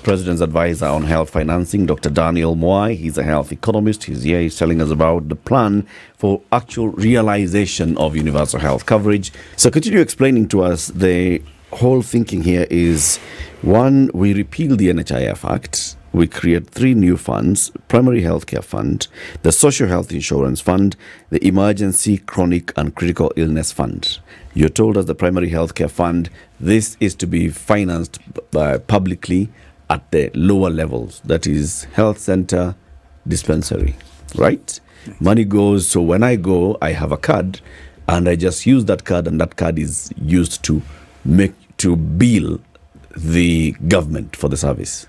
President's advisor on health financing, Dr. Daniel Mwai. He's a health economist. He's here. He's telling us about the plan for actual realization of universal health coverage. So continue explaining to us. The whole thinking here is, one, we repeal the NHIF Act. We create 3 new funds: Primary Healthcare Fund, the Social Health Insurance Fund, the Emergency, Chronic and Critical Illness Fund. You told us the Primary Healthcare Fund, this is to be financed publicly at the lower levels, that is health center, dispensary, right? Yes. Money goes, so when I go, I have a card and I just use that card, and that card is used to bill the government for the service.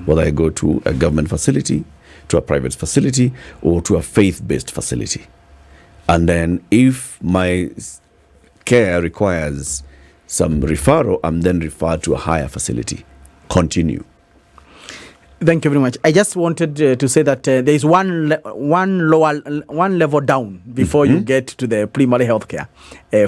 Whether I go to a government facility, to a private facility, or to a faith-based facility. And then if my care requires some referral, I'm then referred to a higher facility. Continue. Thank you very much. I just wanted to say that there is one level down before you get to the primary healthcare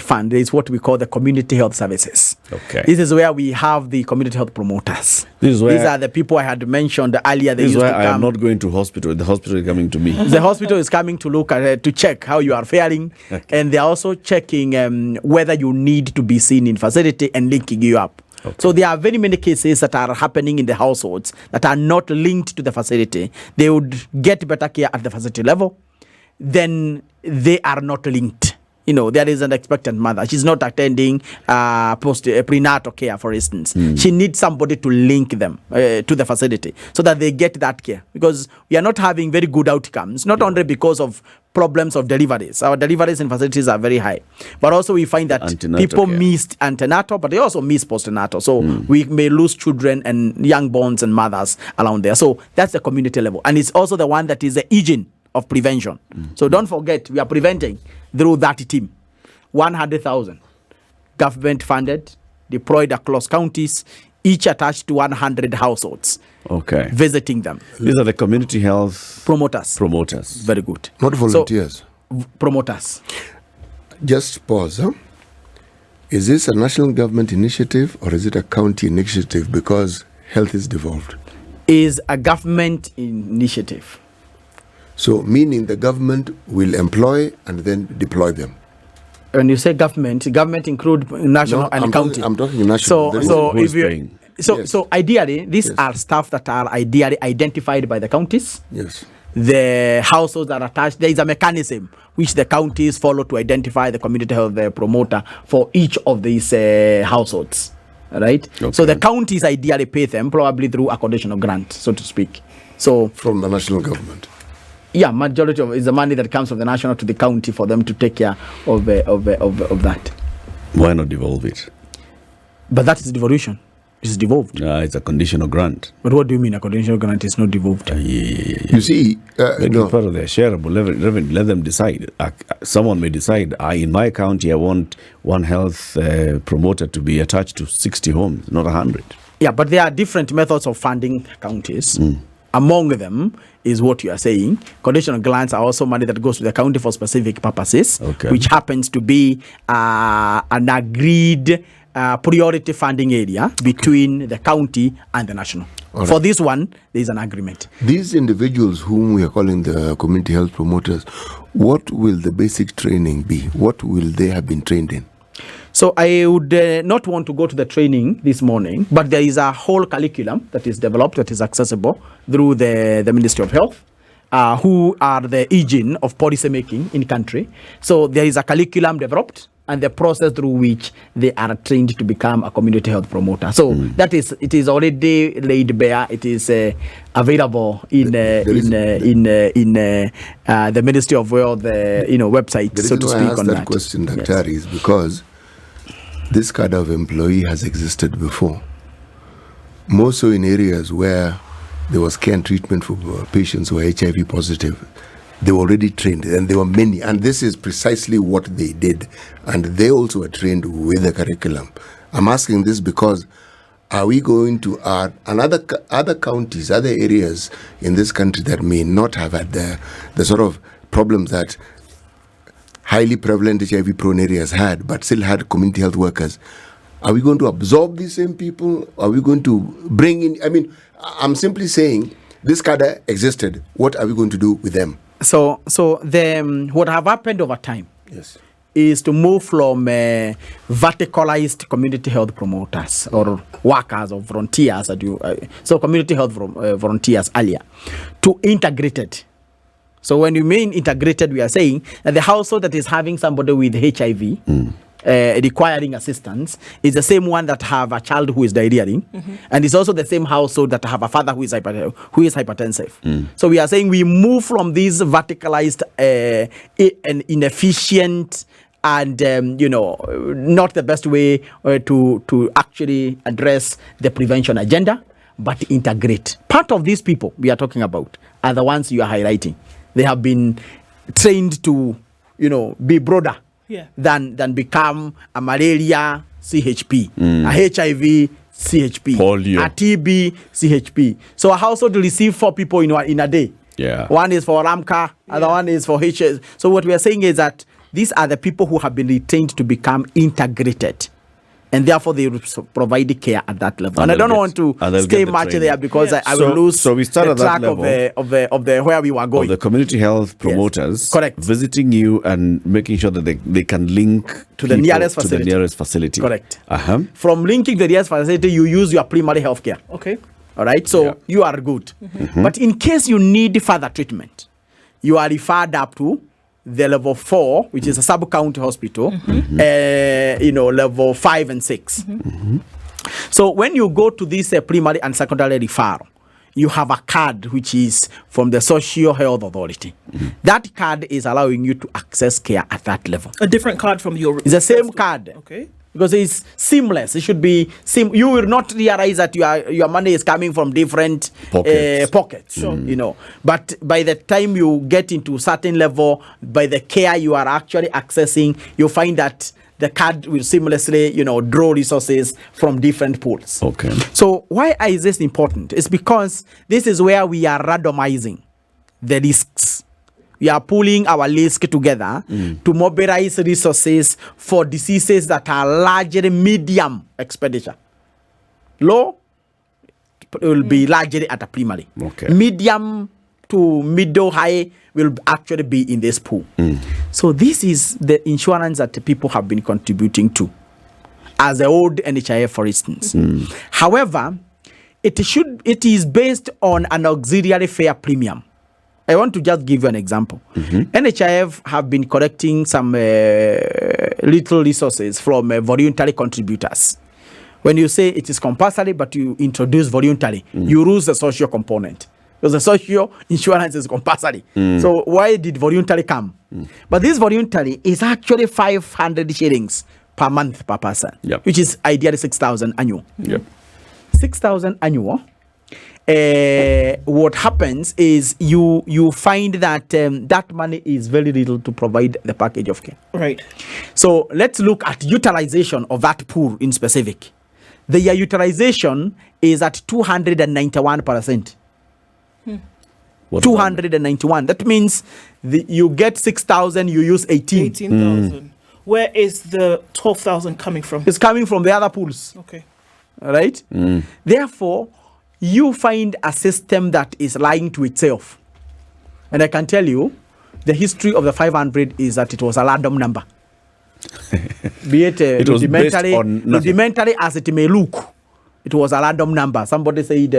fund. There is what we call the community health services. Okay. This is where we have the community health promoters. These are the people I had mentioned earlier. This is why I am not going to hospital. The hospital is coming to me. The hospital is coming to look at to check how you are faring, okay. And they are also checking whether you need to be seen in facility and linking you up. Okay. So there are very many cases that are happening in the households that are not linked to the facility. They would get better care at the facility level, then they are not linked. You know, there is an expectant mother. She's not attending prenatal care, for instance. She needs somebody to link them to the facility so that they get that care. Because we are not having very good outcomes, not only because of problems of deliveries. Our deliveries in facilities are very high. But also we find that people missed antenatal, but they also miss postnatal. So we may lose children and young borns and mothers around there. So that's the community level. And it's also the one that is the engine of prevention. So don't forget, we are preventing through that team. 100,000 government funded, deployed across counties, each attached to 100 households. Okay. Visiting them. These are the community health promoters. Very good. Not volunteers. So, promoters. Just pause. Huh? Is this a national government initiative or is it a county initiative? Because health is devolved. Is a government initiative. So, meaning the government will employ and then deploy them. When you say government include national and county. I'm talking national. So ideally, these are staff that are ideally identified by the counties. Yes. The households that are attached, there is a mechanism which the counties follow to identify the community health promoter for each of these households. Right? Okay. So the counties ideally pay them probably through a conditional grant, so to speak. So from the national government. Yeah, majority of is the money that comes from the national to the county for them to take care of that. Why not devolve it? But that is devolution. It's devolved. It's a conditional grant. But what do you mean a conditional grant is not devolved? You see, no. Part of their shareable revenue. Let them decide. Someone may decide, in my county, I want one health promoter to be attached to 60 homes, not 100. Yeah, but there are different methods of funding counties. Among them is what you are saying. Conditional grants are also money that goes to the county for specific purposes, which happens to be an agreed priority funding area between the county and the national. Right. For this one, there is an agreement. These individuals whom we are calling the community health promoters, what will the basic training be? What will they have been trained in? So I would not want to go to the training this morning, but there is a whole curriculum that is developed that is accessible through the Ministry of Health, who are the engine of policy making in country. So there is a curriculum developed and the process through which they are trained to become a community health promoter. So it is already laid bare. It is available in the Ministry of Health website, so to speak. On that question, Dr. is because this kind of employee has existed before, more so in areas where there was care and treatment for patients who are HIV positive. They were already trained, and there were many, and this is precisely what they did, and they also were trained with the curriculum. I'm asking this because are we going to add other counties, other areas in this country that may not have had the sort of problems that highly prevalent HIV-prone areas had, but still had community health workers? Are we going to absorb these same people? Are we going to bring in? I mean, I'm simply saying this cadre existed. What are we going to do with them? So what have happened over time Yes. is to move from verticalized community health promoters or workers or volunteers, so community health volunteers earlier, to integrated. So when you mean integrated, we are saying that the household that is having somebody with HIV requiring assistance is the same one that have a child who is diarrheaing, and it's also the same household that have a father who is hypertensive. So we are saying we move from these verticalized and inefficient and not the best way to actually address the prevention agenda, but integrate. Part of these people we are talking about are the ones you are highlighting. They have been trained to be broader than become a malaria CHP, a HIV CHP, polio, a TB CHP. So a household will receive 4 people in a day. Yeah. One is for Ramka, other one is for HS. So what we are saying is that these are the people who have been retained to become integrated, and therefore they provide the care at that level. And I don't want to stay much there because I will lose so we start the at that track level of the where we were going. Of the community health promoters, correct, visiting you and making sure that they can link to the nearest facility. To the nearest facility. Correct. From linking the nearest facility, you use your primary health care. Okay. All right. So you are good. But in case you need further treatment, you are referred up to the level 4, which is a sub-county hospital, level 5 and 6. So when you go to this primary and secondary referral, you have a card which is from the Social Health Authority. That card is allowing you to access care at that level. A different card from your... It's the same card. Okay. Because it's seamless. It should be you will not realize that your money is coming from different pockets. Sure. But by the time you get into certain level, by the care you are actually accessing, you find that the card will seamlessly draw resources from different pools. Okay. So why is this important? It's because this is where we are randomizing the risks. We are pulling our list together to mobilize resources for diseases that are largely medium expenditure. Low will be largely at a primary. Okay. Medium to middle high will actually be in this pool. So this is the insurance that people have been contributing to, as the old NHIF, for instance. However, it is based on an auxiliary fare premium. I want to just give you an example. NHIF have been collecting some little resources from voluntary contributors. When you say it is compulsory, but you introduce voluntary, you lose the social component. Because the social insurance is compulsory. So why did voluntary come? But this voluntary is actually 500 shillings per month per person, which is ideally 6,000 annual. 6,000 annual. What happens is you find that that money is very little to provide the package of care. Right. So let's look at utilization of that pool in specific. The utilization is at 291%. 291. That means you get 6,000, you use 18,000. Where is the 12,000 coming from? It's coming from the other pools. Okay. All right. Therefore, you find a system that is lying to itself. And I can tell you, the history of the 500 is that it was a random number. Be it rudimentary as it may look, it was a random number. Somebody said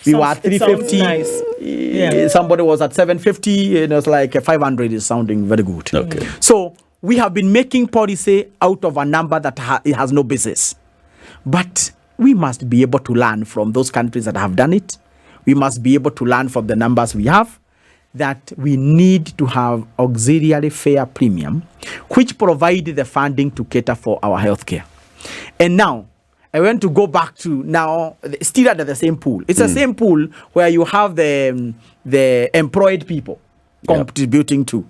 we were at 350. Nice. Somebody was at 750. And it was like 500 is sounding very good. Okay. So we have been making policy out of a number that it has no basis. But we must be able to learn from those countries that have done it. We must be able to learn from the numbers we have, that we need to have auxiliary fare premium, which provide the funding to cater for our healthcare. And now, I want to go back to now, still at the same pool. It's the same pool where you have the employed people contributing to.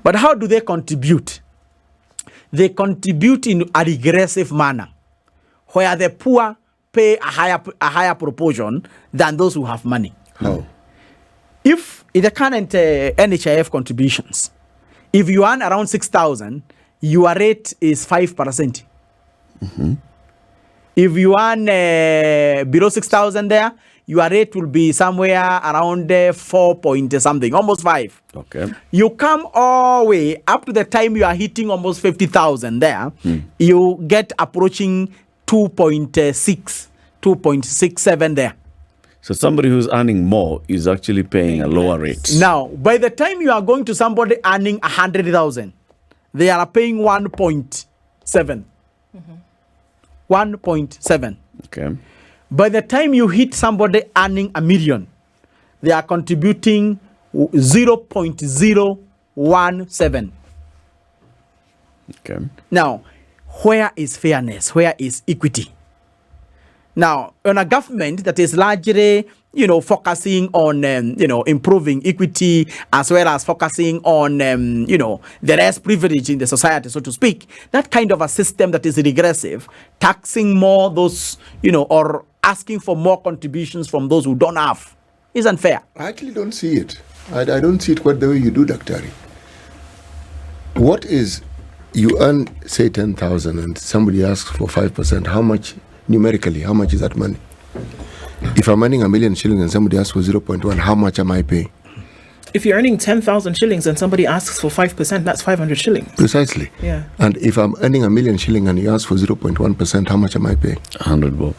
But how do they contribute? They contribute in a regressive manner, where the poor pay a higher proportion than those who have money. How? If in the current NHIF contributions, if you earn around 6,000, your rate is 5%. If you earn below 6,000 there, your rate will be somewhere around 4 point something, almost 5. Okay. You come all the way up to the time you are hitting almost 50,000 there, you get approaching 2.6, 2.67 there. So somebody who's earning more is actually paying a lower rate. Now, by the time you are going to somebody earning 100,000, they are paying 1.7. 1.7. Okay. By the time you hit somebody earning $1 million, they are contributing 0.017. Okay. Now, where is fairness? Where is equity? Now, on a government that is largely, focusing on, improving equity as well as focusing on, the less privilege in the society, so to speak, that kind of a system that is regressive, taxing more those, or asking for more contributions from those who don't have, is unfair. I actually don't see it. I don't see it quite the way you do, Dr. What is, you earn, say, 10,000 and somebody asks for 5%, how much, numerically, how much is that money? If I'm earning 1 million shillings and somebody asks for 0.1, how much am I paying? If you're earning 10,000 shillings and somebody asks for 5%, that's 500 shillings. Precisely. Yeah. And if I'm earning 1 million shilling and you ask for 0.1%, how much am I paying? 100 bob.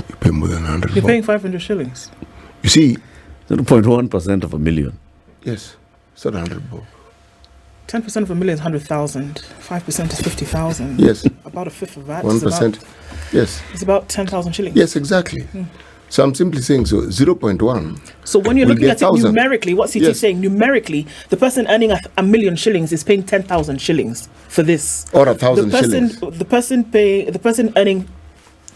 You pay more than 100 You're bob. paying 500 shillings. You see, 0.1% of $1 million. yes, it's not 100 bob. 10% of $1 million is 100,000. 5% is 50,000. Yes. About a fifth of that. 1%. Yes. It's about 10,000 shillings. Yes, exactly. So I'm simply saying, so 0.1. So when you're will looking be at it 1,000. numerically, what CT is Yes. saying, numerically, the person earning a million shillings is paying 10,000 shillings for this. Or 1,000 shillings. The person earning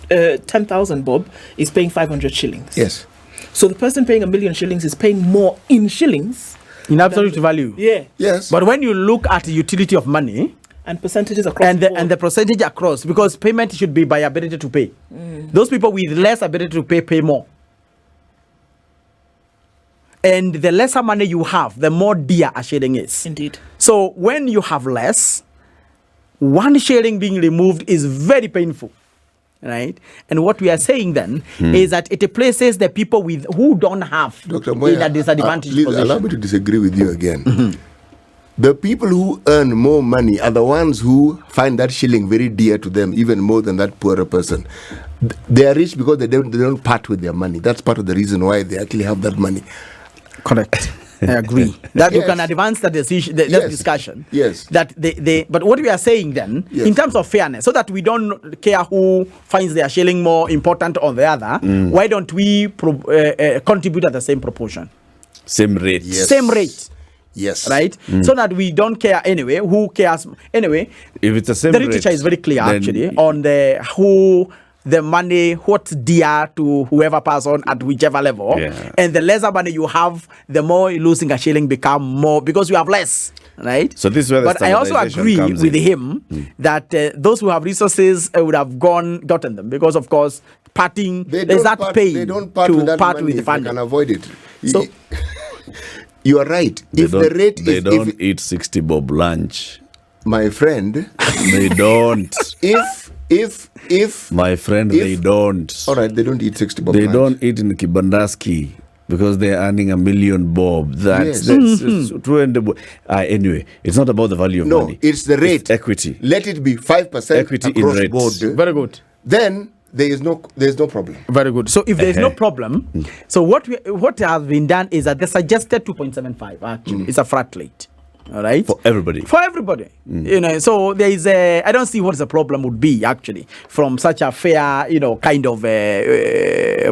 10,000 bob is paying 500 shillings. Yes. So the person paying 1 million shillings is paying more in shillings. In absolute value. Yeah. Yes. But when you look at the utility of money, And percentages across and the board. and the percentage across, because payment should be by ability to pay. Those people with less ability to pay more. And the lesser money you have, the more dear a shilling is. Indeed. So when you have less, one shilling being removed is very painful. Right? And what we are saying then is that it places the people who don't have Dr. in Mwai, a disadvantaged please position. allow me to disagree with you again. The people who earn more money are the ones who find that shilling very dear to them, even more than that poorer person. They are rich because they don't part with their money. That's part of the reason why they actually have that money. Correct. I agree that you Yes. can advance that decision, that Yes. discussion. Yes. That but what we are saying then, Yes. in terms of fairness, so that we don't care who finds their shilling more important or the other, why don't we contribute at the same proportion, Same rate. Yes. same rate, Yes. right? So that we don't care anyway. Who cares anyway? If it's the same The rate, literature is very clear then actually on the money, what's dear to whoever person at whichever level, Yeah. and the lesser money you have, the more losing a shilling become more because you have less, right? So this is where the But I also standardization agree comes with in. him that those who have resources would have gotten them because, of course, parting there's that pain They don't part to with that part money with the if they family. can avoid it. So- You are right. If the rate they is, don't if, eat 60 bob lunch. my friend, They don't. if, My friend, If- they don't. all right, they don't eat 60 bob They lunch. don't eat in Kibandaski because they're earning 1 million bob. Yes. That's true. Anyway, it's not about the value of No, money. it's the rate. It's equity. Let it be 5% Equity in across rates. board. Very good. Then there's no problem. Very good. So if there is no Uh-huh. problem, so what has been done is that the suggested 2.75 actually is a flat rate. All right. For everybody. For everybody. So there is I don't see what the problem would be actually from such a fair, kind of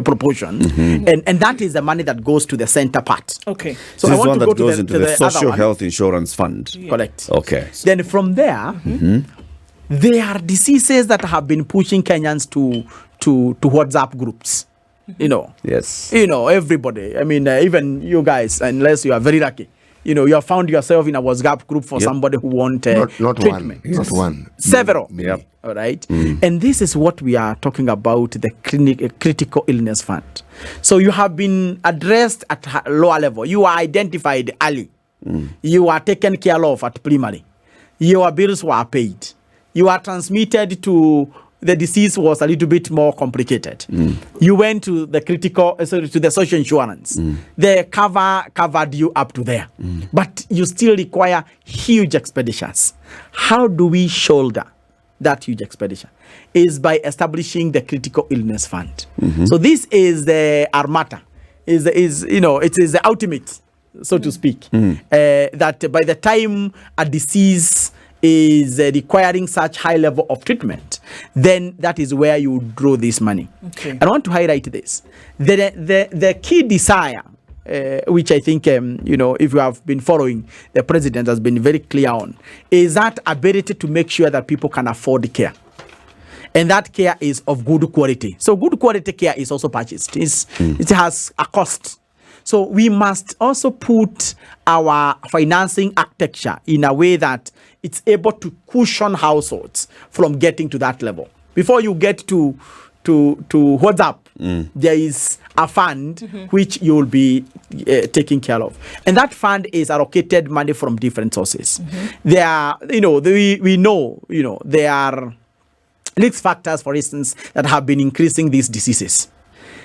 proportion. And that is the money that goes to the center part. Okay. So this I is want one to that go to goes the, into to the, the other social one. health insurance fund. Correct. Okay. Then from there, there are diseases that have been pushing Kenyans to WhatsApp groups. Yes. Everybody. I mean, even you guys, unless you are very lucky, you have found yourself in a WhatsApp group for Yep. somebody who want Not treatment. one. Not one. Several. Many. Yep. All right. And this is what we are talking about, the critical illness fund. So you have been addressed at lower level. You are identified early. You are taken care of at primary. Your bills were paid. you are transmitted to the disease was a little bit more complicated. You went to the to the social insurance. The covered you up to there. But you still require huge expenditures. How do we shoulder that huge expenditure? Is by establishing the critical illness fund. So this is the armata. It is the ultimate, so to speak. That by the time a disease is requiring such high level of treatment, then that is where you draw this money. Okay. I want to highlight this. The key desire, which I think, if you have been following, the president has been very clear on, is that ability to make sure that people can afford care. And that care is of good quality. So good quality care is also purchased. It has a cost. So we must also put our financing architecture in a way that it's able to cushion households from getting to that level. Before you get to what's up, there is a fund which you will be taking care of. And that fund is allocated money from different sources. There are, we know, there are risk factors, for instance, that have been increasing these diseases.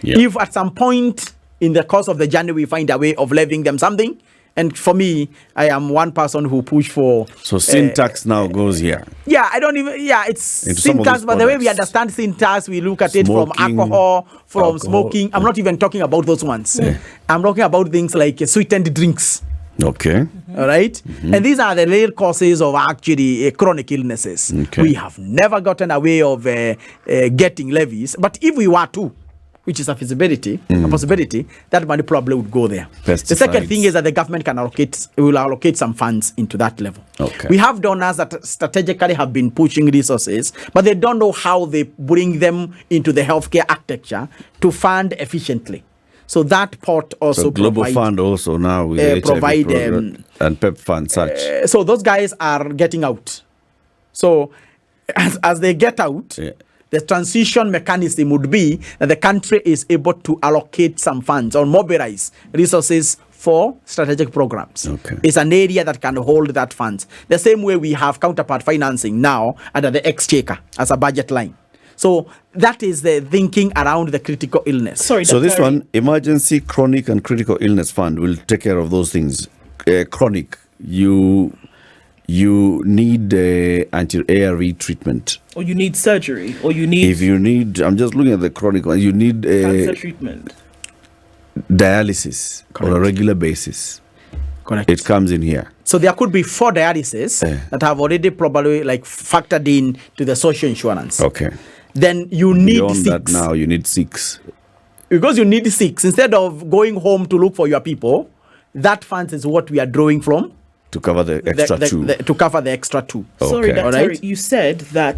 Yeah. If at some point in the course of the journey we find a way of levying them something, and for me, I am one person who pushed for. So sin tax now goes here. Yeah, I don't even. Yeah, it's Into sin some of tax, these but the way we products. understand sin tax, we look at it from Smoking, alcohol, from alcohol. smoking. I'm not even talking about those ones. I'm talking about things like sweetened drinks. Okay. All right, and these are the real causes of actually chronic illnesses. Okay. We have never gotten a way of getting levies, but if we were to, which is a feasibility, a possibility, that money probably would go there. The second Pesticides. thing is that the government will allocate some funds into that level. Okay. We have donors that strategically have been pushing resources, but they don't know how they bring them into the healthcare architecture to fund efficiently. So that part also So Global provide, Fund also now with the HIV provide, program and PEP Fund such. so those guys are getting out. So as they get out, Yeah. the transition mechanism would be that the country is able to allocate some funds or mobilize resources for strategic programs. Okay. It's an area that can hold that funds. The same way we have counterpart financing now under the exchequer as a budget line. So that is the thinking around the critical illness. Sorry, So this Dr. one, Emergency, Chronic and Critical Illness Fund will take care of those things. Chronic, you need anti-ARV treatment. Or you need surgery, or you need If you need, I'm just looking at the chronic one, you need cancer treatment. dialysis on a Correct. regular basis. Correct. It comes in here. So there could be 4 dialysis that have already probably factored in to the social insurance. Okay. Then you need Beyond 6. that now, you need 6. Because you need 6. Instead of going home to look for your people, that fund is what we are drawing from To cover the extra 2. to cover the extra 2. Sorry, Okay. Dr. Alright. You said that.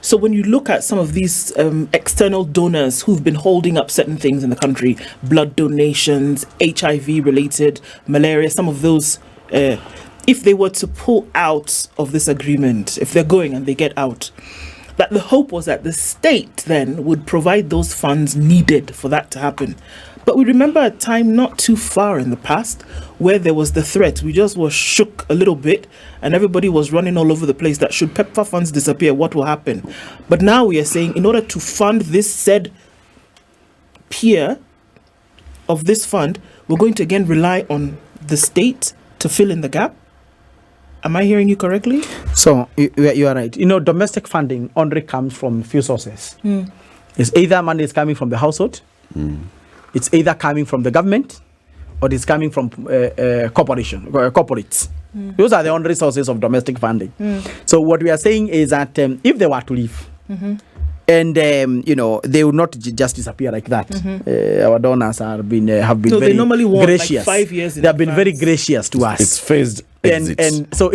So when you look at some of these external donors who've been holding up certain things in the country, blood donations, HIV-related, malaria, some of those, if they were to pull out of this agreement, if they're going and they get out, that the hope was that the state then would provide those funds needed for that to happen. But we remember a time not too far in the past where there was the threat. We just were shook a little bit and everybody was running all over the place that should PEPFAR funds disappear, what will happen? But now we are saying in order to fund this said peer of this fund, we're going to again rely on the state to fill in the gap. Am I hearing you correctly? So you are right. Domestic funding only comes from few sources. It's either money is coming from the household, it's either coming from the government, or it's coming from corporates. Those are the only sources of domestic funding. So what we are saying is that if they were to leave, and they will not just disappear like that. Our donors have been No, very they normally want like gracious. 5 years in They have been very advance. gracious to us. It's phased exits. And so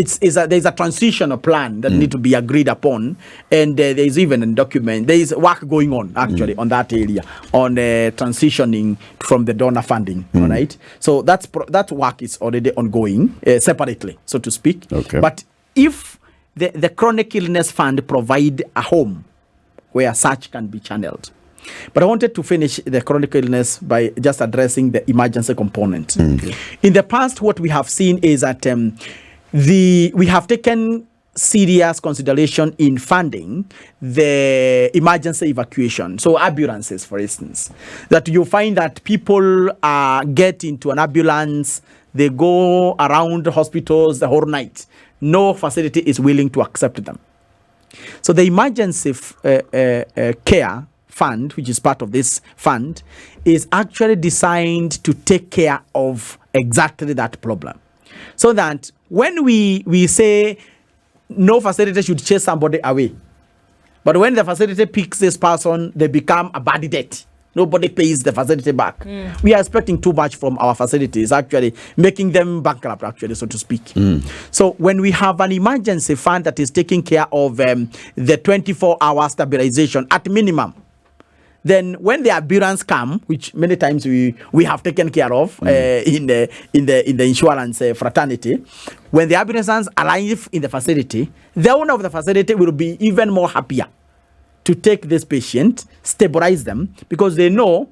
there's a transitional plan that need to be agreed upon, and there is even a document. There is work going on actually on that area on transitioning from the donor funding. All right, so that work is already ongoing separately, so to speak. Okay. But if the chronic illness fund provide a home where such can be channeled. But I wanted to finish the chronic illness by just addressing the emergency component. In the past, what we have seen is that we have taken serious consideration in funding the emergency evacuation. So ambulances, for instance, that you find that people get into an ambulance, they go around hospitals the whole night. No facility is willing to accept them. So the emergency care fund, which is part of this fund, is actually designed to take care of exactly that problem. So that when we say no facility should chase somebody away, but when the facility picks this person, they become a bad debt. Nobody pays the facility back. We are expecting too much from our facilities, actually making them bankrupt, actually, so to speak. So when we have an emergency fund that is taking care of the 24-hour stabilization at minimum, then when the ambulance come, which many times we have taken care of in the insurance fraternity, when the ambulance arrive in the facility, the owner of the facility will be even more happier to take this patient, stabilize them, because they know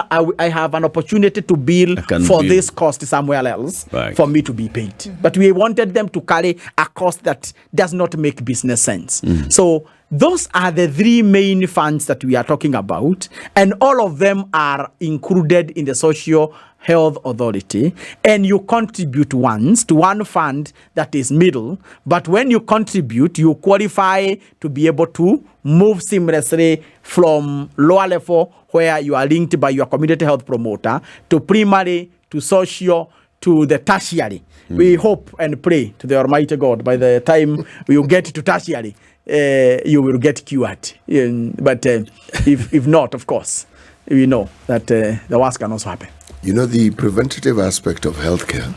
I have an opportunity to bill for this cost somewhere else for me to be paid. But we wanted them to carry a cost that does not make business sense. So those are the three main funds that we are talking about, and all of them are included in the Social Health Authority, and you contribute once to one fund that is middle, but when you contribute, you qualify to be able to move seamlessly from lower level where you are linked by your community health promoter to primary, to social, to the tertiary. We hope and pray to the Almighty God by the time you get to tertiary, you will get cured. But if not, of course, we know that the worst can also happen. You know, the preventative aspect of healthcare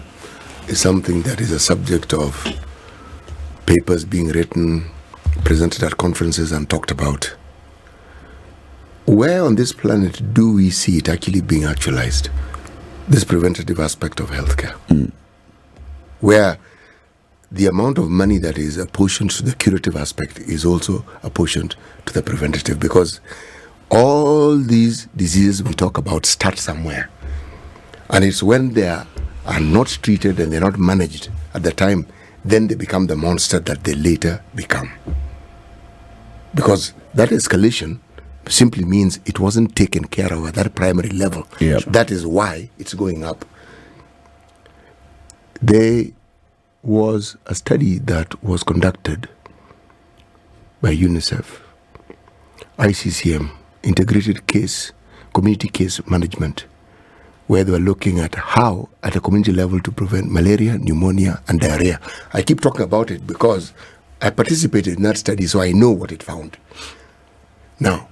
is something that is a subject of papers being written, presented at conferences and talked about. Where on this planet do we see it actually being actualized? This preventative aspect of healthcare. Where the amount of money that is apportioned to the curative aspect is also apportioned to the preventative, because all these diseases we talk about start somewhere. And it's when they are not treated and they're not managed at the time, then they become the monster that they later become. Because that escalation simply means it wasn't taken care of at that primary level. That is why it's going up. There was a study that was conducted by UNICEF, ICCM, Integrated Community Case Management, where they were looking at how, at a community level, to prevent malaria, pneumonia, and diarrhea. I keep talking about it because I participated in that study, so I know what it found. Now,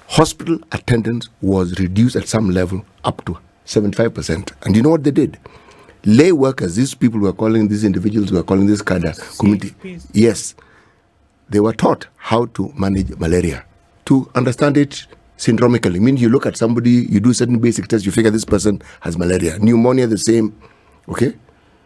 hospital attendance was reduced at some level up to 75%. And you know what they did? Lay workers, these people were calling, these individuals were calling this cadre community. Yes, they were taught how to manage malaria, to understand it syndromically. I mean, you look at somebody, you do certain basic tests, you figure this person has malaria. Pneumonia, the same. Okay?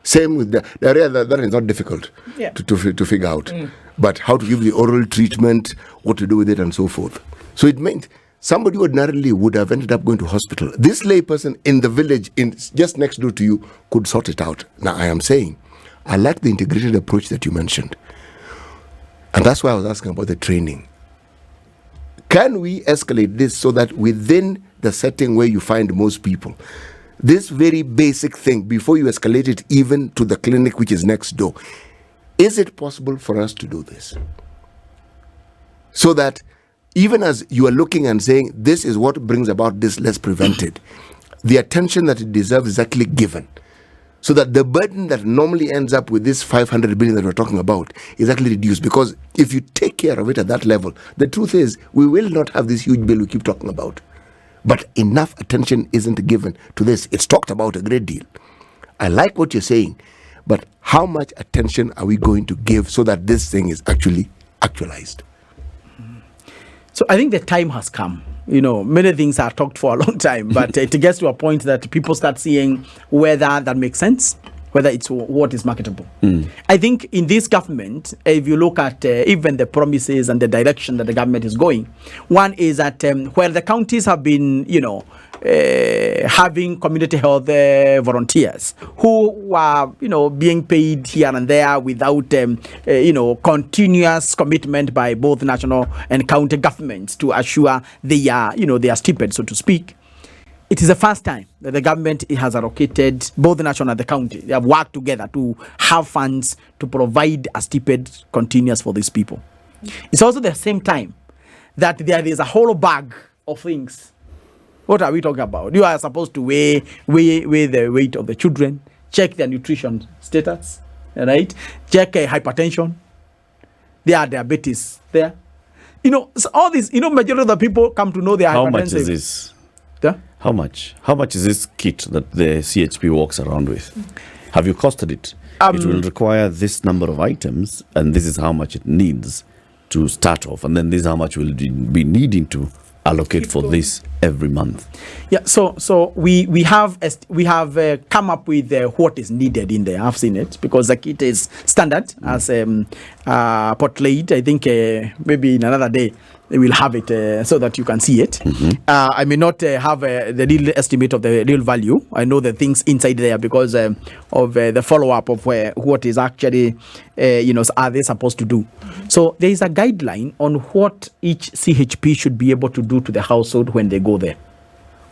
Same with the diarrhea, that is not difficult to figure out. But how to give the oral treatment, what to do with it, and so forth. So it meant somebody ordinarily would have ended up going to hospital. This lay person in the village, just next door to you, could sort it out. Now, I am saying, I like the integrated approach that you mentioned. And that's why I was asking about the training. Can we escalate this so that within the setting where you find most people, this very basic thing, before you escalate it even to the clinic which is next door, is it possible for us to do this? So that even as you are looking and saying, this is what brings about this, let's prevent it, the attention that it deserves is actually given. So that the burden that normally ends up with this 500 billion that we're talking about is actually reduced. Because if you take care of it at that level, the truth is we will not have this huge bill we keep talking about. But enough attention isn't given to this. It's talked about a great deal. I like what you're saying, but how much attention are we going to give so that this thing is actually actualized? So I think the time has come. You know, many things are talked for a long time, but it gets to a point that people start seeing whether that makes sense, whether it's what is marketable. I think in this government, if you look at even the promises and the direction that the government is going, one is that where the counties have been, having community health volunteers who are, being paid here and there without, continuous commitment by both national and county governments to assure they are stipend, so to speak. It is the first time that the government has allocated, both the national and the county, they have worked together to have funds to provide a stipend continuous for these people. It's also the same time that there is a whole bag of things. What are we talking about? You are supposed to weigh the weight of the children, check their nutrition status, right? Check hypertension, their diabetes there. So all this, majority of the people come to know their hypertension. How much is this? Yeah? How much? How much is this kit that the CHP walks around with? Have you costed it? It will require this number of items, and this is how much it needs to start off, and then this is how much we'll be needing to allocate for this every month. Yeah, so we have come up with what is needed in there. I've seen it because the kit is standard as portrayed. I think maybe in another day we will have it so that you can see it. I may not have the real estimate of the real value. I know the things inside there because of the follow-up of what is actually, are they supposed to do. So there is a guideline on what each CHP should be able to do to the household when they go there,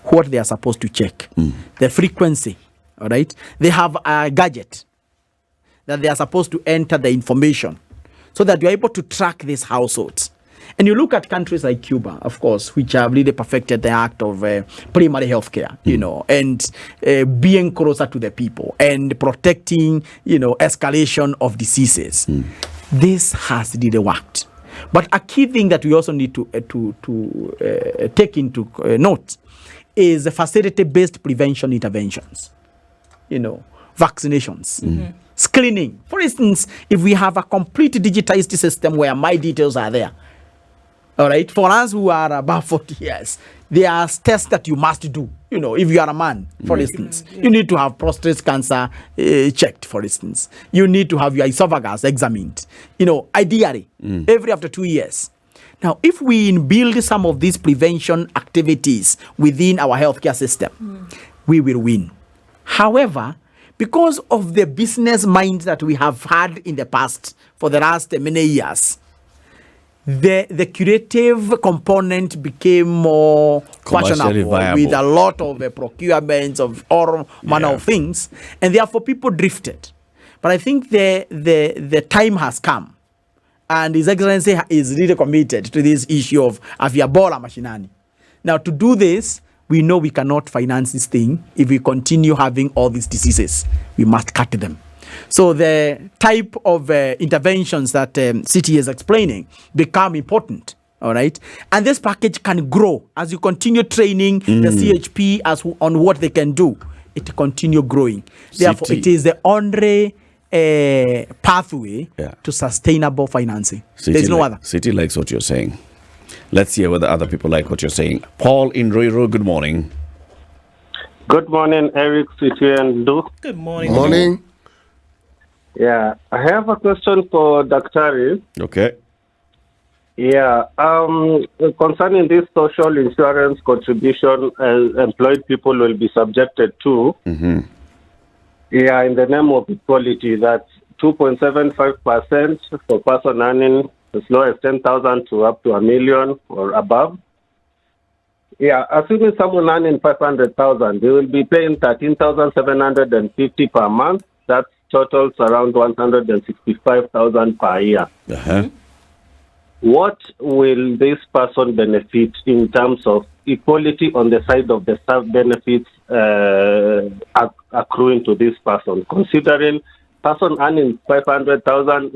what they are supposed to check, the frequency, all right? They have a gadget that they are supposed to enter the information so that you're able to track these households. And you look at countries like Cuba, of course, which have really perfected the act of primary health care, and being closer to the people and protecting, escalation of diseases. This has really worked. But a key thing that we also need to take into note is the facility-based prevention interventions, vaccinations, screening. For instance, if we have a complete digitized system where my details are there, all right, for us who are above 40 years, there are tests that you must do. If you are a man, for instance, you need to have prostate cancer checked, for instance. You need to have your esophagus examined, ideally, every after 2 years. Now, if we build some of these prevention activities within our healthcare system, we will win. However, because of the business mind that we have had in the past for the last many years, the curative component became more questionable with a lot of procurements of all manner of things, and therefore people drifted. But I think the time has come, and His Excellency is really committed to this issue of Aviabola Machinani. Now, to do this, we know we cannot finance this thing if we continue having all these diseases. We must cut them. So the type of interventions that City is explaining become important, all right? And this package can grow as you continue training the CHP on what they can do. It continue growing. Therefore, it is the only pathway to sustainable financing. There's no other. City likes what you're saying. Let's hear whether other people like what you're saying. Paul in Roiro, good morning. Good morning, Eric, City, and Duke. Good morning. Morning. Yeah, I have a question for Dr. Okay. Yeah, concerning this social insurance contribution employed people will be subjected to, yeah, in the name of equality, that's 2.75% for person earning as low as 10,000 to up to $1 million or above. Yeah, assuming someone earning 500,000, they will be paying 13,750 per month. That's totals around 165,000 per year. What will this person benefit in terms of equality on the side of the staff benefits accruing to this person? Considering person earning 500,000,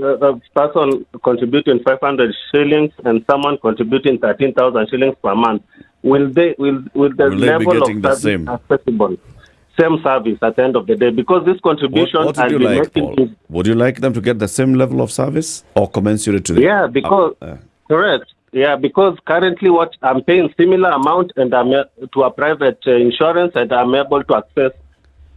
person contributing 500 shillings, and someone contributing 13,000 shillings per month, will the level of service be accessible? Same service at the end of the day, because this contribution what would you like, Paul? Would you like them to get the same level of service or commensurate to the because correct. Yeah, because currently what I'm paying similar amount and I'm to a private insurance, and I'm able to access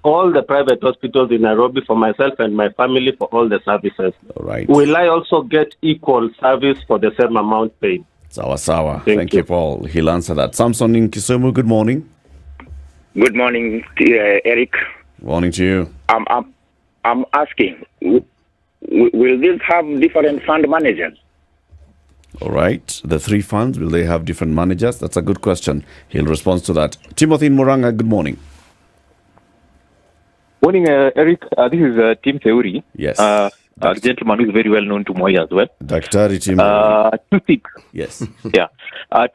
all the private hospitals in Nairobi for myself and my family for all the services. All right. Will I also get equal service for the same amount paid? Sawa. Thank you, Paul. He'll answer that. Samson in Kisumu, good morning. Good morning, Eric. Morning to you. I'm asking, will this have different fund managers? All right. The three funds, will they have different managers? That's a good question. He'll respond to that. Timothy Muranga, good morning. Morning, Eric. This is Tim Theory. Yes. A gentleman who is very well known to Mwai as well. Daktari Tim. Two things. Yes. Yeah.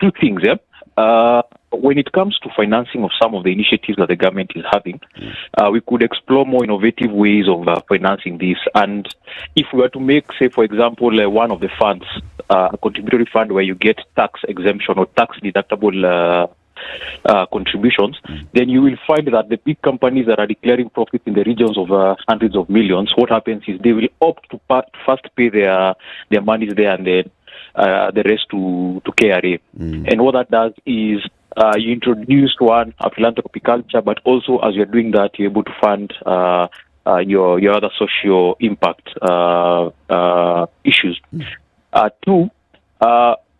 Two things. Yeah. When it comes to financing of some of the initiatives that the government is having, we could explore more innovative ways of financing this. And if we were to make, say, for example, one of the funds, a contributory fund where you get tax exemption or tax deductible contributions, then you will find that the big companies that are declaring profits in the regions of hundreds of millions, what happens is they will opt to first pay their monies there and then the rest to KRA. And what that does is you introduce one, a philanthropy culture, but also as you're doing that, you're able to fund your other social impact issues. Two,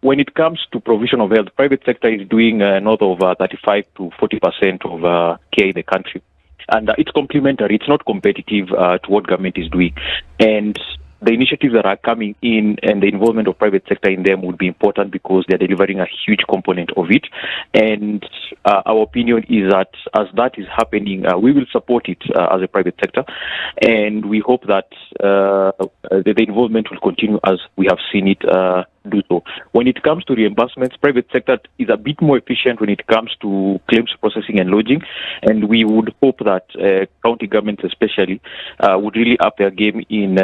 when it comes to provision of health, the private sector is doing north of 35 to 40% of care in the country. And it's complementary. It's not competitive to what government is doing. And the initiatives that are coming in and the involvement of private sector in them would be important because they're delivering a huge component of it. And our opinion is that as that is happening, we will support it as a private sector. And we hope that the involvement will continue as we have seen it do so. When it comes to reimbursements, private sector is a bit more efficient when it comes to claims processing and lodging. And we would hope that county governments especially would really up their game in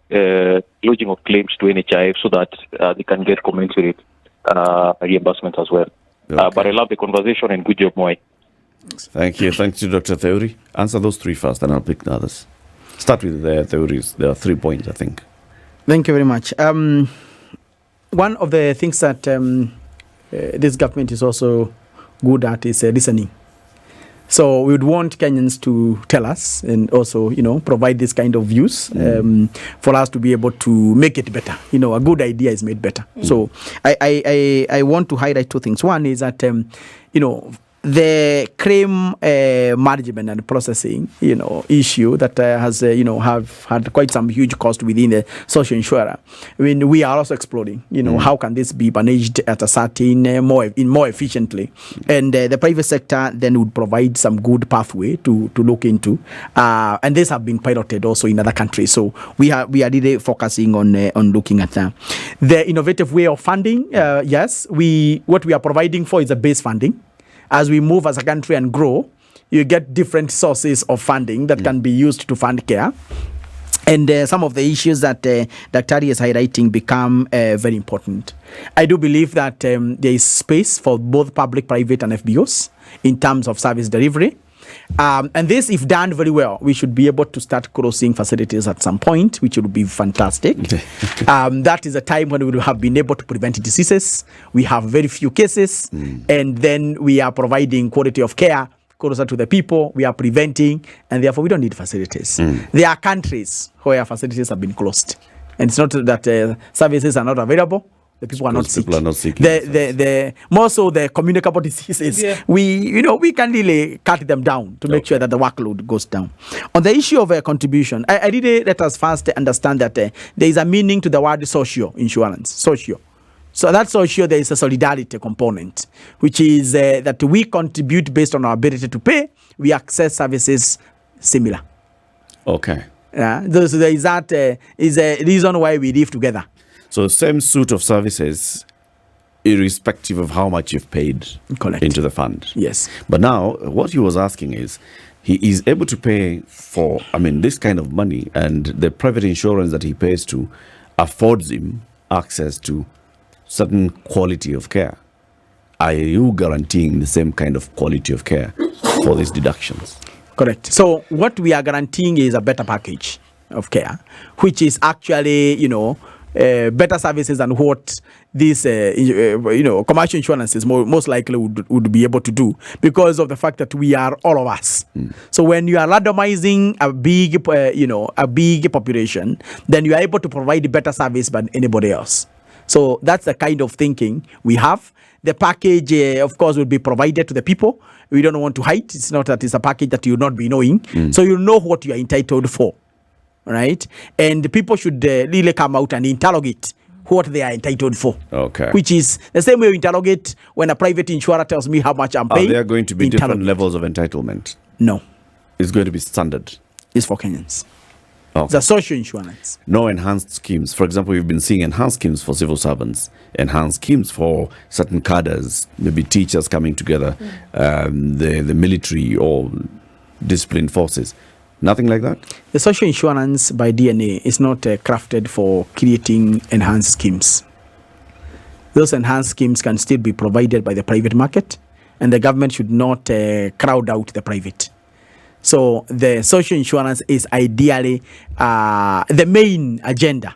lodging of claims to NHIF so that they can get commensurate reimbursement as well. Okay. But I love the conversation and good job, Mwai. Thank you. Thanks to Dr. Theory. Answer those three first, and I'll pick the others. Start with the theories. There are 3 points, I think. Thank you very much. One of the things that this government is also good at is listening. So we would want Kenyans to tell us and also, provide this kind of views for us to be able to make it better. A good idea is made better. So I want to highlight 2 things. One is that, the claim management and processing, issue that has, have had quite some huge cost within the social insurer. I mean, we are also exploring, how can this be managed at a certain more efficiently, and the private sector then would provide some good pathway to look into, and this have been piloted also in other countries. So we are really focusing on looking at that. The innovative way of funding. Yes, what we are providing for is a base funding. As we move as a country and grow, you get different sources of funding that can be used to fund care. And some of the issues that Dr. is highlighting become very important. I do believe that there is space for both public, private, and FBOs in terms of service delivery. And this, if done very well, we should be able to start crossing facilities at some point, which would be fantastic. That is a time when we would have been able to prevent diseases. We have very few cases, and then we are providing quality of care closer to the people. We are preventing, and therefore we don't need facilities. There are countries where facilities have been closed, and it's not that services are not available. The people are not sick. People are not sick. The more so the communicable diseases, we can really cut them down to make sure that the workload goes down. On the issue of contribution, I really let us first understand that there is a meaning to the word socio insurance. Socio. So that socio, there is a solidarity component, which is that we contribute based on our ability to pay. We access services similar. Okay. So there is that is a reason why we live together. So same suite of services, irrespective of how much you've paid into the fund. Yes. But now, what he was asking is, he is able to pay for, this kind of money, and the private insurance that he pays to affords him access to certain quality of care. Are you guaranteeing the same kind of quality of care for these deductions? Correct. So what we are guaranteeing is a better package of care, which is actually, better services than what these, commercial insurances most likely would be able to do, because of the fact that we are all of us. So when you are randomizing a big population, then you are able to provide better service than anybody else. So that's the kind of thinking we have. the package, of course, will be provided to the people. We don't want to hide. It's not that it's a package that you'll not be knowing. So you know what you are entitled for, right? And the people should really come out and interrogate what they are entitled for. Okay. Which is the same way you interrogate when a private insurer tells me how much I'm paying. Are there going to be different Interrogate. levels of entitlement? No, It's going to be standard. it's for Kenyans. Okay. It's a social insurance. No enhanced schemes. For example, we've been seeing enhanced schemes for civil servants, enhanced schemes for certain cadres, maybe teachers coming together, the military or disciplined forces. Nothing like that? The social insurance by DNA is not crafted for creating enhanced schemes. Those enhanced schemes can still be provided by the private market, and the government should not crowd out the private. So the social insurance is ideally the main agenda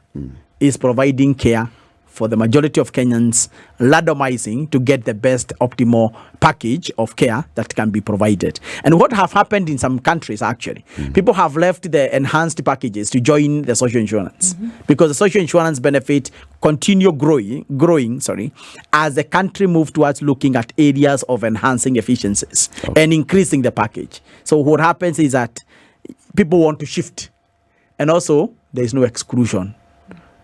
is providing care for the majority of Kenyans, randomizing to get the best optimal package of care that can be provided. And what have happened in some countries, actually, people have left the enhanced packages to join the social insurance because the social insurance benefit continue growing, as the country move towards looking at areas of enhancing efficiencies and increasing the package. So what happens is that people want to shift, and also there is no exclusion.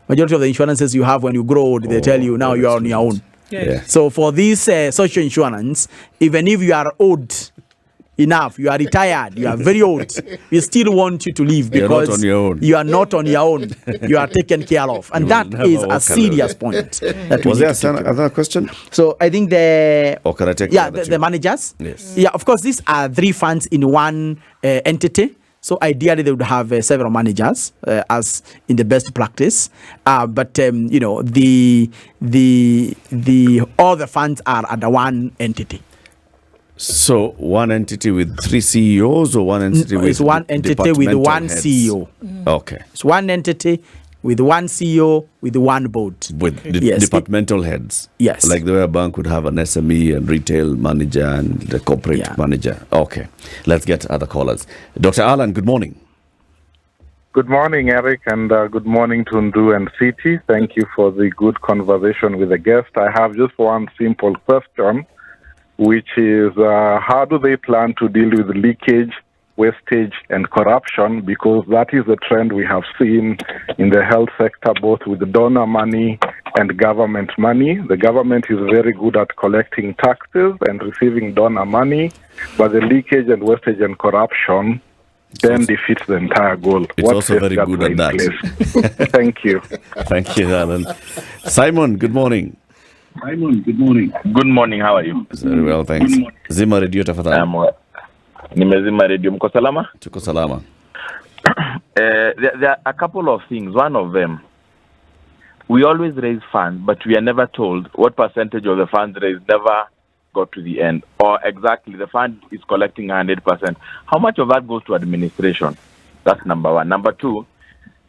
Majority of the insurances you have when you grow old, they tell you now you are on your own. Yeah. So for this social insurance, even if you are old enough, you are retired, you are very old, we still want you to leave You're not because on your own. you are not on your own. You are taken care of. And You that will never is a walk serious alone. point. That we Was need there to take another question? So I think Or can I take yeah, the other the two? managers. Yes. Yeah, of course, these are 3 funds in one entity. So ideally, they would have several managers, as in the best practice. But you know, the all the funds are under one entity. So one entity with 3 CEOs or one entity with It's one entity with departmental one heads? CEO. Okay. It's one entity with one CEO with one board. With Yes. departmental heads. Yes. Like the way a bank would have an SME and retail manager and the corporate Yeah. manager. Okay. Let's get other callers. Dr. Alan, good morning. Good morning, Eric, and good morning to Ndu and City. Thank you for the good conversation with the guest. I have just one simple question, which is how do they plan to deal with leakage, wastage, and corruption? Because that is a trend we have seen in the health sector, both with donor money and government money. The government is very good at collecting taxes and receiving donor money, but the leakage and wastage and corruption then defeats the entire goal. It's also very safeguards good are at in that. place? Thank you. Thank you, Alan. Simon, good morning. Good morning, how are you? Very well, thanks. Zima Radio tafadhali. Nimezima radio, mko salama? Tuko salama. There are a couple of things. One of them, we always raise funds, but we are never told what percentage of the funds raised never got to the end, or exactly the fund is collecting 100%. How much of that goes to administration? That's number one. Number two,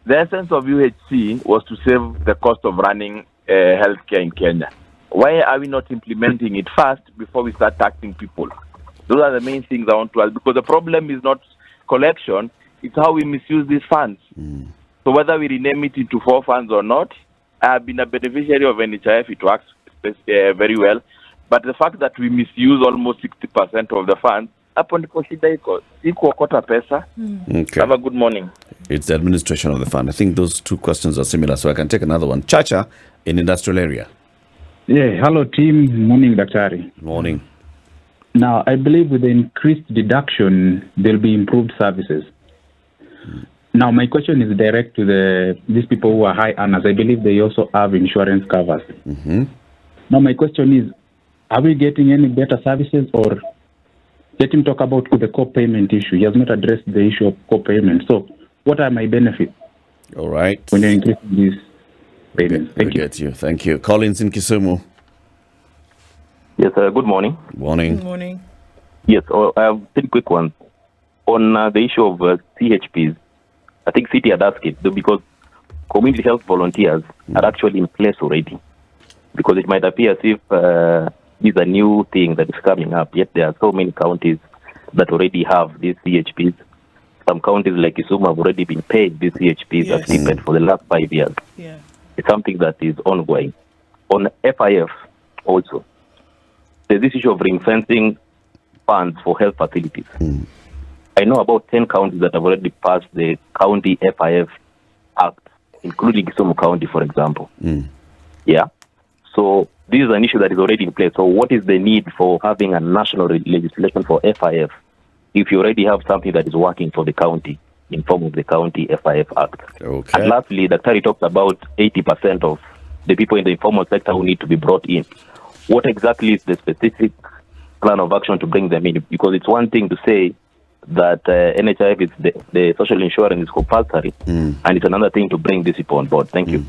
the essence of UHC was to save the cost of running healthcare in Kenya. Why are we not implementing it fast before we start taxing people? Those are the main things I want to ask, because the problem is not collection, it's how we misuse these funds. So whether we rename it into 4 funds or not, I have been a beneficiary of NHIF, it works very well. But the fact that we misuse almost 60% of the funds, hapo ndipo shida iko. Si kuokota pesa. Okay. Have a good morning. It's the administration of the fund. I think those 2 questions are similar, so I can take another one. Chacha in industrial area. Yeah, hello team. Morning, Daktari. Morning. Now, I believe with the increased deduction, there'll be improved services. Now, my question is direct to these people who are high earners. I believe they also have insurance covers. Now, my question is, are we getting any better services, or let him talk about the co-payment issue? He has not addressed the issue of co-payment. So, what are my benefits All right. when you're increasing these payments? Thank you. Thank you. Collins in Kisumu. Yes, good morning. Morning. Morning. Yes, I have 3 quick ones. On the issue of CHPs, I think City had asked it, because community health volunteers are actually in place already. Because it might appear as if this is a new thing that is coming up, yet there are so many counties that already have these CHPs. Some counties like Kisumu have already been paid these CHPs as stipend for the last 5 years. Yeah. It's something that is ongoing. On FIF also, there's this issue of ring-fencing funds for health facilities. I know about 10 counties that have already passed the County FIF Act, including Kisumu County, for example. Yeah. So this is an issue that is already in place. So what is the need for having a national legislation for FIF if you already have something that is working for the county in form of the County FIF Act? Okay. And lastly, Dr. talks about 80% of the people in the informal sector who need to be brought in. What exactly is the specific plan of action to bring them in? Because it's one thing to say that NHIF is the social insurance is compulsory, and it's another thing to bring this people on board. Thank you.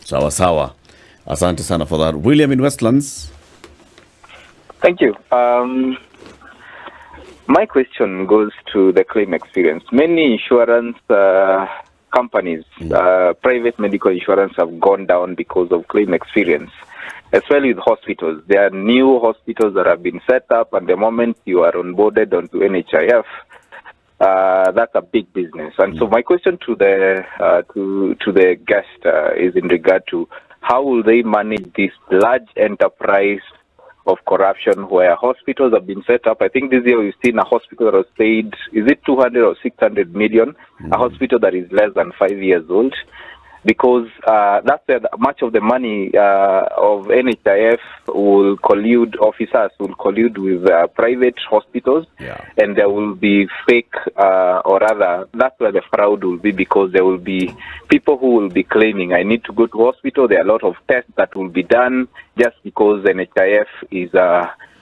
Sawa sawa. Asante sana for that. William in Westlands. Thank you. My question goes to the claim experience. Many insurance companies, private medical insurance, have gone down because of claim experience, especially with hospitals. There are new hospitals that have been set up, and the moment you are onboarded onto NHIF, that's a big business. And so my question to the guest is in regard to how will they manage this large enterprise of corruption where hospitals have been set up. I think this year we've seen a hospital that was paid, is it 200 or 600 million, a hospital that is less than 5 years old, because that's where much of the money of NHIF will collude, officers will collude with private hospitals, and there will be fake, or rather, that's where the fraud will be, because there will be people who will be claiming, I need to go to hospital. There are a lot of tests that will be done just because NHIF is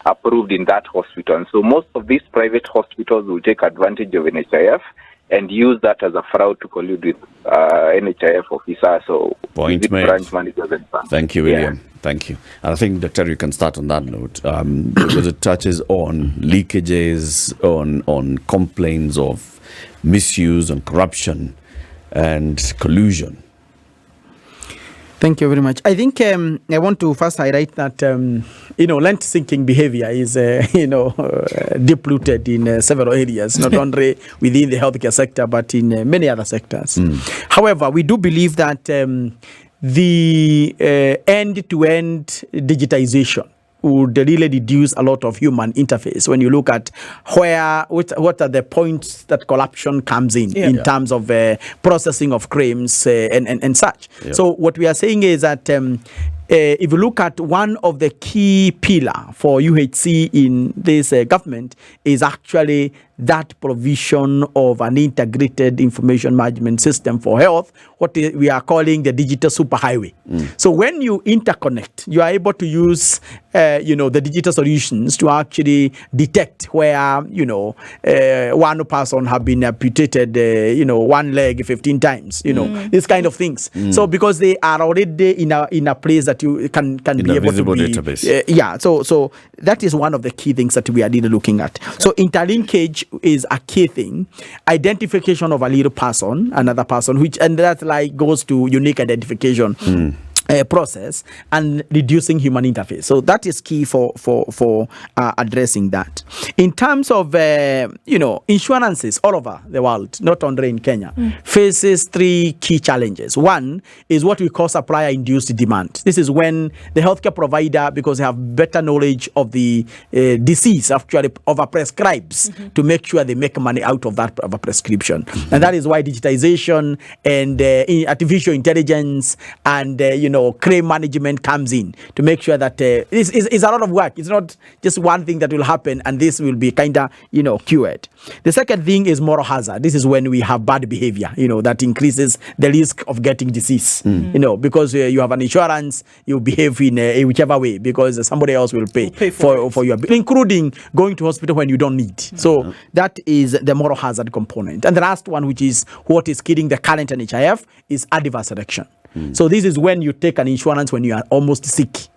approved in that hospital. And so most of these private hospitals will take advantage of NHIF and use that as a fraud to collude with NHIF officers. So Point made. Branch managers and funds. Thank you, William. Thank you. And I think, Dr. you can start on that note, because it touches on leakages, on complaints of misuse and corruption and collusion. Thank you very much. I think I want to first highlight that, rent-seeking behavior is, deep-rooted in several areas, not only within the healthcare sector, but in many other sectors. However, we do believe that the end-to-end digitization would really reduce a lot of human interface when you look at what are the points that corruption comes in terms of processing of claims and such. So what we are saying is that if you look at one of the key pillar for UHC in this government is actually that provision of an integrated information management system for health, what we are calling the digital superhighway. So when you interconnect, you are able to use the digital solutions to actually detect where one person have been amputated one leg 15 times, these kind of things. So because they are already in a place that you can be able to be database. So that is one of the key things that we are really looking at. So interlinkage is a key thing. Identification of a little person, another person, and that goes to unique identification process and reducing human interface. So that is key for addressing that. In terms of insurances all over the world, not only in Kenya, faces three key challenges. One is what we call supplier-induced demand. This is when the healthcare provider, because they have better knowledge of the disease, actually overprescribes to make sure they make money out of that of a prescription. And that is why digitization and artificial intelligence and claim management comes in to make sure that this is a lot of work. It's not just one thing that will happen and this will be kind of cured. The second thing is moral hazard. This is when we have bad behavior that increases the risk of getting disease. Because you have an insurance, you behave in whichever way because somebody else will pay for your bill, including going to hospital when you don't need. So that is the moral hazard component. And the last one, which is what is killing the current NHIF, is adverse selection. So this is when you take an insurance when you are almost sick.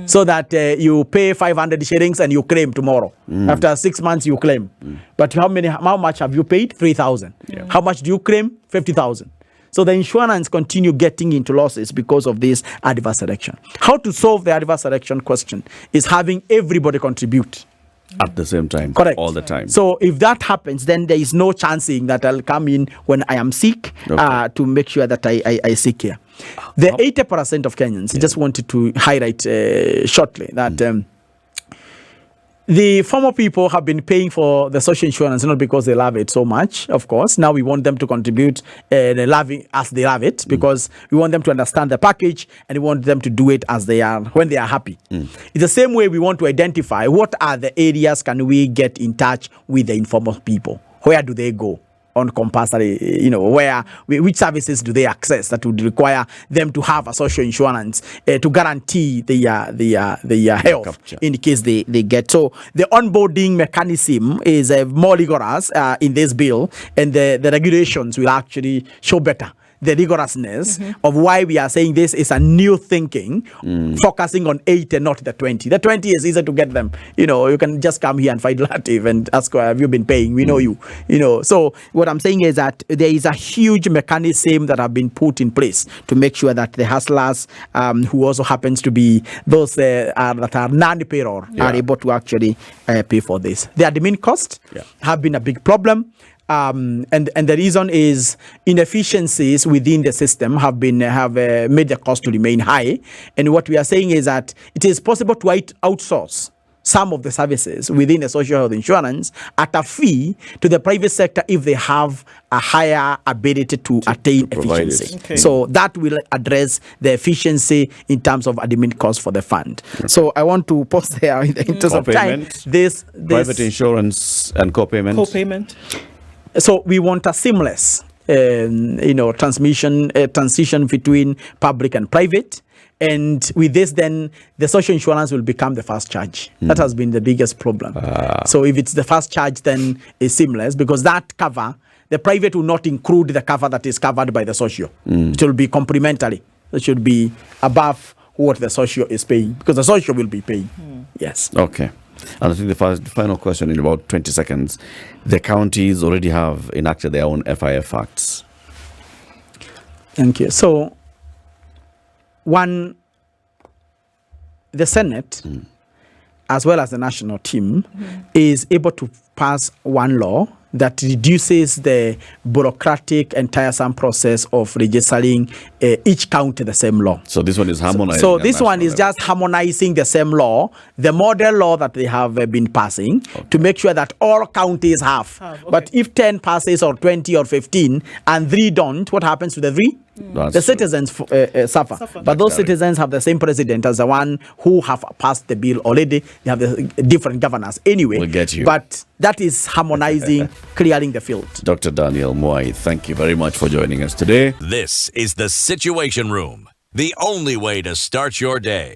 So that you pay 500 shillings and you claim tomorrow. After 6 months you claim. But how much have you paid? 3,000. How much do you claim? 50,000. So the insurance continue getting into losses because of this adverse selection. How to solve the adverse selection question is having everybody contribute. At the same time. Correct. All the time. So if that happens, then there is no chancing that I'll come in when I am sick to make sure that I seek care. The 80% of Kenyans, I just wanted to highlight shortly that The former people have been paying for the social insurance not because they love it so much, of course. Now we want them to contribute they love it as they love it, because we want them to understand the package and we want them to do it as they are when they are happy. It's the same way we want to identify what are the areas can we get in touch with the informal people. Where do they go on compulsory, which services do they access that would require them to have a social insurance to guarantee the health Capture. in case they get. So the onboarding mechanism is more rigorous in this bill, and the regulations will actually show better the rigorousness of why we are saying this is a new thinking, focusing on 8 and not the 20. The 20 is easy to get them. You can just come here and find Latif and ask, have you been paying? We know you. So what I'm saying is that there is a huge mechanism that have been put in place to make sure that the hustlers, who also happens to be those that are non-payroll, are able to actually pay for this. The admin costs have been a big problem. And the reason is inefficiencies within the system have made the cost to remain high. And what we are saying is that it is possible to outsource some of the services within the social health insurance at a fee to the private sector if they have a higher ability to attain efficiency. Okay. So that will address the efficiency in terms of admin costs for the fund. So I want to pause there in the interest of time. This Private insurance and co-payment. Co-payment. So we want a seamless, transition between public and private. And with this, then the social insurance will become the first charge. That has been the biggest problem. So if it's the first charge, then it's seamless, because that cover, the private will not include the cover that is covered by the social. It will be complementary. It should be above what the social is paying, because the social will be paying. Yes. Okay. And I think the final question in about 20 seconds. The counties already have enacted their own FIF acts. Thank you. So, the Senate, as well as the national team, is able to pass one law that reduces the bureaucratic and tiresome process of registering each county the same law. So this one is harmonizing. So this one is just harmonizing the same law, the model law that they have been passing, to make sure that all counties have. But if 10 passes or 20 or 15 and 3 don't, what happens to the 3? The citizens suffer. But those citizens have the same president as the one who have passed the bill already. They have the different governors anyway. We'll get you. But that is harmonizing, clearing the field. Dr. Daniel Mwai, thank you very much for joining us today. This is the Situation Room, the only way to start your day.